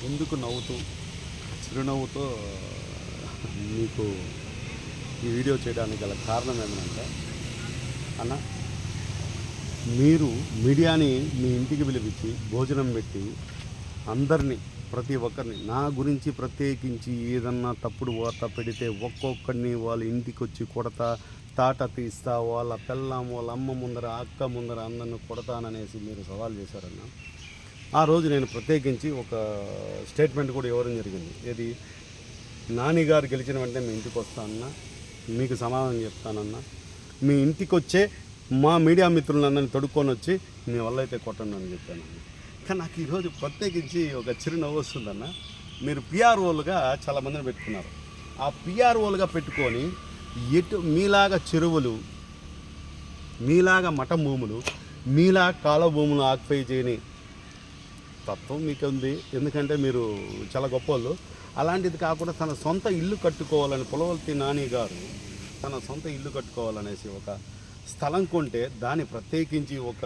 ఎందుకు నవ్వుతూ చిరునవ్వుతో మీకు ఈ వీడియో చేయడానికి గల కారణం ఏమనంటే, అన్న మీరు మీడియాని మీ ఇంటికి పిలిపించి భోజనం పెట్టి అందరినీ ప్రతి ఒక్కరిని నా గురించి ప్రత్యేకించి ఏదన్నా తప్పుడు వార్త పెడితే ఒక్కొక్కరిని వాళ్ళ ఇంటికి వచ్చి కొడతా, తాట తీస్తా, వాళ్ళ పెళ్ళాం వాళ్ళ అమ్మ ముందర అక్క ముందర అందరిని కొడతాననేసి మీరు సవాల్ చేశారన్న. ఆ రోజు నేను ప్రత్యేకించి ఒక స్టేట్మెంట్ కూడా ఇవ్వడం జరిగింది. ఏది, నాని గారు గెలిచిన వెంటనే మీ ఇంటికి వస్తానన్నా, మీకు సమాధానం చెప్తానన్నా, మీ ఇంటికి వచ్చే మా మీడియా మిత్రులందరినీ తొడుక్కొని వచ్చి మీ వల్ల అయితే కొట్టండి అని చెప్పాను. కానీ నాకు ఈరోజు ప్రత్యేకించి ఒక చిరునవ్వు వస్తుందన్న. మీరు పిఆర్ఓలుగా చాలామందిని పెట్టుకున్నారు. ఆ పిఆర్ఓలుగా పెట్టుకొని మీలాగా చెరువులు, మీలాగా మఠ భూములు, మీలా కాల భూములు ఆక్యుపై చేయని తత్వం మీకు ఉంది. ఎందుకంటే మీరు చాలా గొప్పవాళ్ళు. అలాంటిది కాకుండా తన సొంత ఇల్లు కట్టుకోవాలని పులవర్తి నాని గారు తన సొంత ఇల్లు కట్టుకోవాలనేసి ఒక స్థలం కొంటే దాన్ని ప్రత్యేకించి ఒక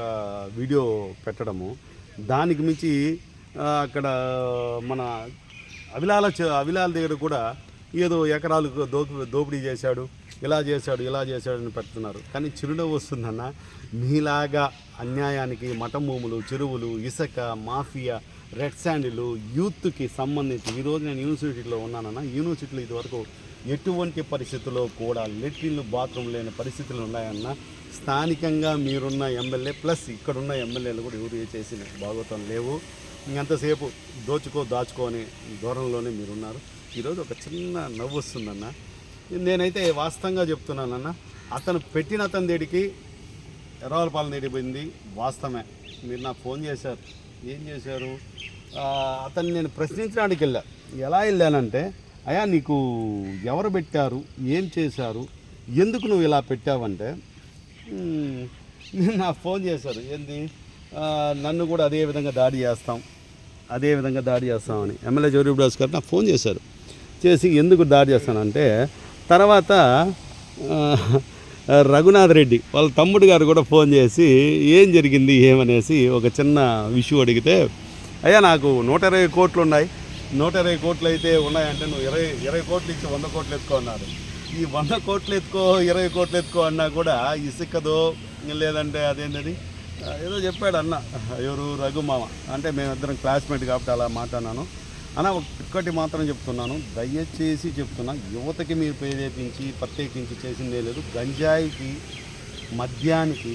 వీడియో పెట్టడము, దానికి మించి అక్కడ మన అవిలాల దగ్గర కూడా ఏదో ఎకరాలు దోపిడీ చేశాడు, ఇలా చేశాడు అని పెడుతున్నారు. కానీ చిరునవ్వు వస్తుందన్న. మీలాగా అన్యాయానికి మఠం భూములు, చెరువులు, ఇసుక మాఫియా, రెడ్ శాండిలు యూత్కి సంబంధించి ఈరోజు నేను యూనివర్సిటీలో ఉన్నానన్న. యూనివర్సిటీలో ఇదివరకు ఎటువంటి పరిస్థితుల్లో కూడా లెట్రిన్లు బాత్రూమ్ లేని పరిస్థితులు ఉన్నాయన్న. స్థానికంగా మీరున్న ఎమ్మెల్యే ప్లస్ ఇక్కడున్న ఎమ్మెల్యేలు కూడా ఎవరు చేసిన భాగవతం లేవు. ఇంకంతసేపు దాచుకో అనే ధోరణిలోనే మీరున్నారు. ఈరోజు ఒక చిన్న నవ్వు వస్తుందన్న. నేనైతే వాస్తవంగా చెప్తున్నానన్న, అతను పెట్టిన అతని దేడికి ఎర్రవలపాలెం దేడికి పోయింది వాస్తవమే. మీరు నాకు ఫోన్ చేశారు, ఏం చేశారు? అతన్ని నేను ప్రశ్నించడానికి ఎలా వెళ్ళానంటే, అయ్యా నీకు ఎవరు పెట్టారు, ఏం చేశారు, ఎందుకు నువ్వు ఇలా పెట్టావంటే నాకు ఫోన్ చేశారు. ఏంది, నన్ను కూడా అదే విధంగా దాడి చేస్తామని ఎమ్మెల్యే జోరీబ్రాస్ గారు నాకు ఫోన్ చేశారు. చేసి ఎందుకు దాడి చేస్తానంటే, తర్వాత రఘునాథ్ రెడ్డి వాళ్ళ తమ్ముడు గారు కూడా ఫోన్ చేసి ఏం జరిగింది ఏమనేసి ఒక చిన్న విషయం అడిగితే, అయ్యా నాకు 120 కోట్లు ఉన్నాయి, 120 కోట్లు అయితే ఉన్నాయంటే నువ్వు 20 కోట్లు ఇచ్చి 100 కోట్లు ఎత్తుకో అన్నారు. ఈ 100 కోట్లు ఎత్తుకో 20 కోట్లు ఎత్తుకో అన్నా కూడా ఇసుకదో లేదంటే అదేంటది ఏదో చెప్పాడు అన్న, ఎవరు రఘుమామ అంటే మేమిద్దరం క్లాస్మేట్ కాబట్టి అలా మాట్లాడినాను అన్న. ఒక్కటి మాత్రం చెప్తున్నాను, దయచేసి చెప్తున్నా, యువతకి మీరు ప్రేరేపించి ప్రత్యేకించి చేసిందే లేదు. గంజాయికి, మద్యానికి